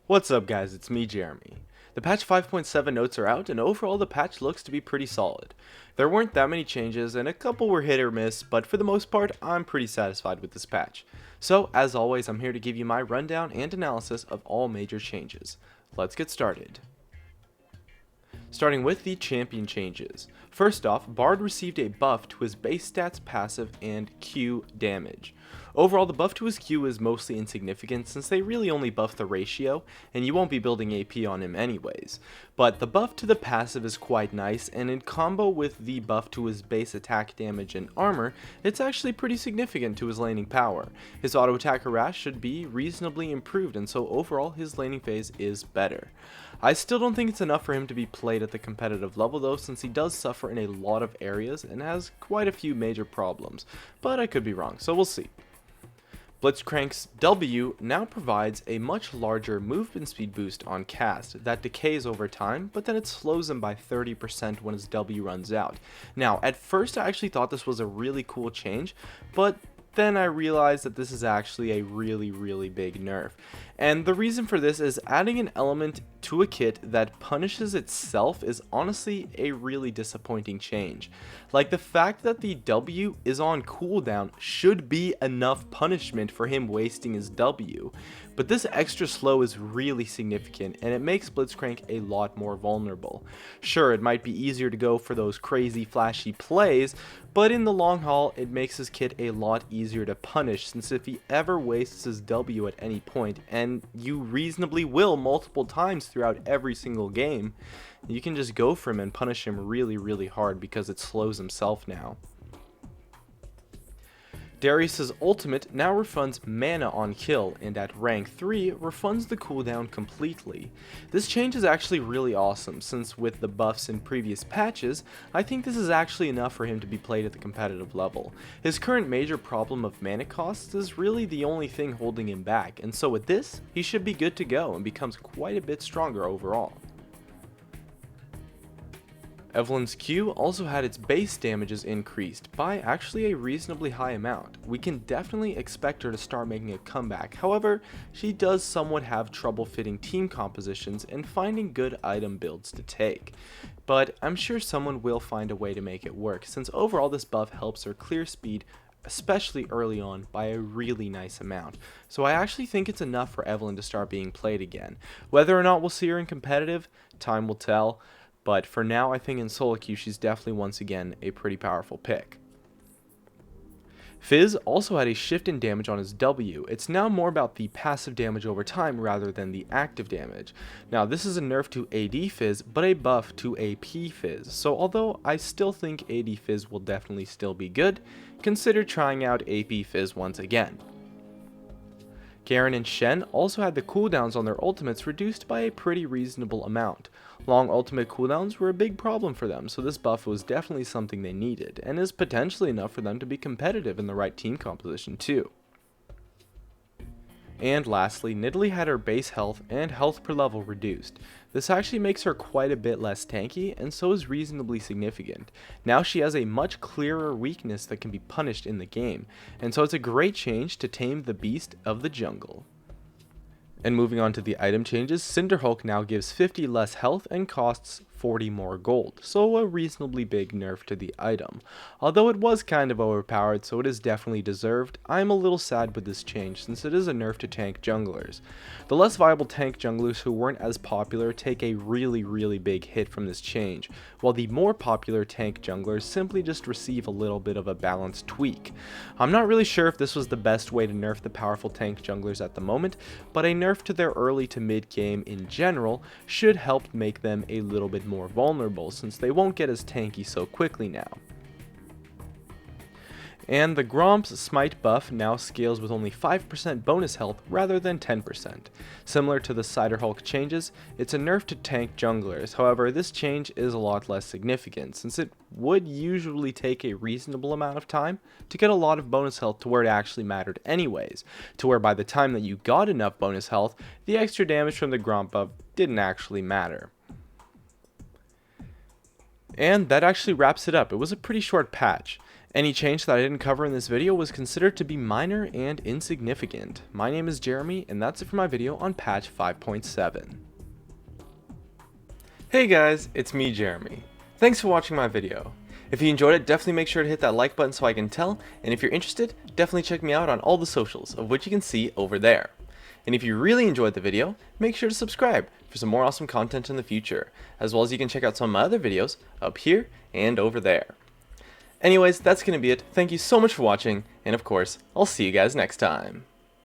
What's up guys, it's me Jeremy. The patch 5.7 notes are out and overall the patch looks to be pretty solid. There weren't that many changes and a couple were hit or miss, but for the most part I'm pretty satisfied with this patch. So as always I'm here to give you my rundown and analysis of all major changes. Let's get started. Starting with the champion changes. First off, Bard received a buff to his base stats, passive, and Q damage. Overall, the buff to his Q is mostly insignificant since they really only buff the ratio, and you won't be building AP on him anyways. But the buff to the passive is quite nice, and in combo with the buff to his base attack damage and armor, it's actually pretty significant to his laning power. His auto attack harass should be reasonably improved, and so overall his laning phase is better. I still don't think it's enough for him to be played at the competitive level though, since he does suffer in a lot of areas and has quite a few major problems, but I could be wrong, so we'll see. Blitzcrank's W now provides a much larger movement speed boost on cast that decays over time, but then it slows him by 30% when his W runs out. Now, at first I actually thought this was a really cool change, but then I realized that this is actually a really big nerf. And the reason for this is adding an element to a kit that punishes itself is honestly a really disappointing change. Like, the fact that the W is on cooldown should be enough punishment for him wasting his W. But this extra slow is really significant and it makes Blitzcrank a lot more vulnerable. Sure, it might be easier to go for those crazy flashy plays, but in the long haul it makes his kit a lot easier to punish, since if he ever wastes his W at any point, and you reasonably will multiple times throughout every single game, you can just go for him and punish him really hard because it slows himself now. Darius's ultimate now refunds mana on kill, and at rank 3 refunds the cooldown completely. This change is actually really awesome, since with the buffs in previous patches, I think this is actually enough for him to be played at the competitive level. His current major problem of mana costs is really the only thing holding him back, and so with this, he should be good to go and becomes quite a bit stronger overall. Evelyn's Q also had its base damages increased by actually a reasonably high amount. We can definitely expect her to start making a comeback, however, she does somewhat have trouble fitting team compositions and finding good item builds to take. But I'm sure someone will find a way to make it work, since overall this buff helps her clear speed, especially early on, by a really nice amount. So I actually think it's enough for Evelyn to start being played again. Whether or not we'll see her in competitive, time will tell. But for now, I think in solo queue, she's definitely once again a pretty powerful pick. Fizz also had a shift in damage on his W. It's now more about the passive damage over time rather than the active damage. Now, this is a nerf to AD Fizz, but a buff to AP Fizz. So although I still think AD Fizz will definitely still be good, consider trying out AP Fizz once again. Garen and Shen also had the cooldowns on their ultimates reduced by a pretty reasonable amount. Long ultimate cooldowns were a big problem for them, so this buff was definitely something they needed, and is potentially enough for them to be competitive in the right team composition too. And lastly, Nidalee had her base health and health per level reduced. This actually makes her quite a bit less tanky, and so is reasonably significant. Now she has a much clearer weakness that can be punished in the game, and so it's a great change to tame the beast of the jungle. And moving on to the item changes, Cinderhulk now gives 50 less health and costs 40 more gold, so a reasonably big nerf to the item. Although it was kind of overpowered, so it is definitely deserved, I'm a little sad with this change since it is a nerf to tank junglers. The less viable tank junglers who weren't as popular take a really big hit from this change, while the more popular tank junglers simply just receive a little bit of a balance tweak. I'm not really sure if this was the best way to nerf the powerful tank junglers at the moment, but a nerf to their early to mid game in general should help make them a little bit more vulnerable, since they won't get as tanky so quickly now. And the Gromp's Smite buff now scales with only 5% bonus health rather than 10%. Similar to the Ciderhulk changes, it's a nerf to tank junglers, however this change is a lot less significant, since it would usually take a reasonable amount of time to get a lot of bonus health to where it actually mattered anyways, to where by the time that you got enough bonus health, the extra damage from the Gromp buff didn't actually matter. And that actually wraps it up. It was a pretty short patch. Any change that I didn't cover in this video was considered to be minor and insignificant. My name is Jeremy, and that's it for my video on patch 5.7. Hey guys, it's me, Jeremy. Thanks for watching my video. If you enjoyed it, definitely make sure to hit that like button so I can tell, and if you're interested, definitely check me out on all the socials, of which you can see over there. And if you really enjoyed the video, make sure to subscribe for some more awesome content in the future, as well as you can check out some of my other videos up here and over there. Anyways, that's going to be it. Thank you so much for watching, and of course, I'll see you guys next time.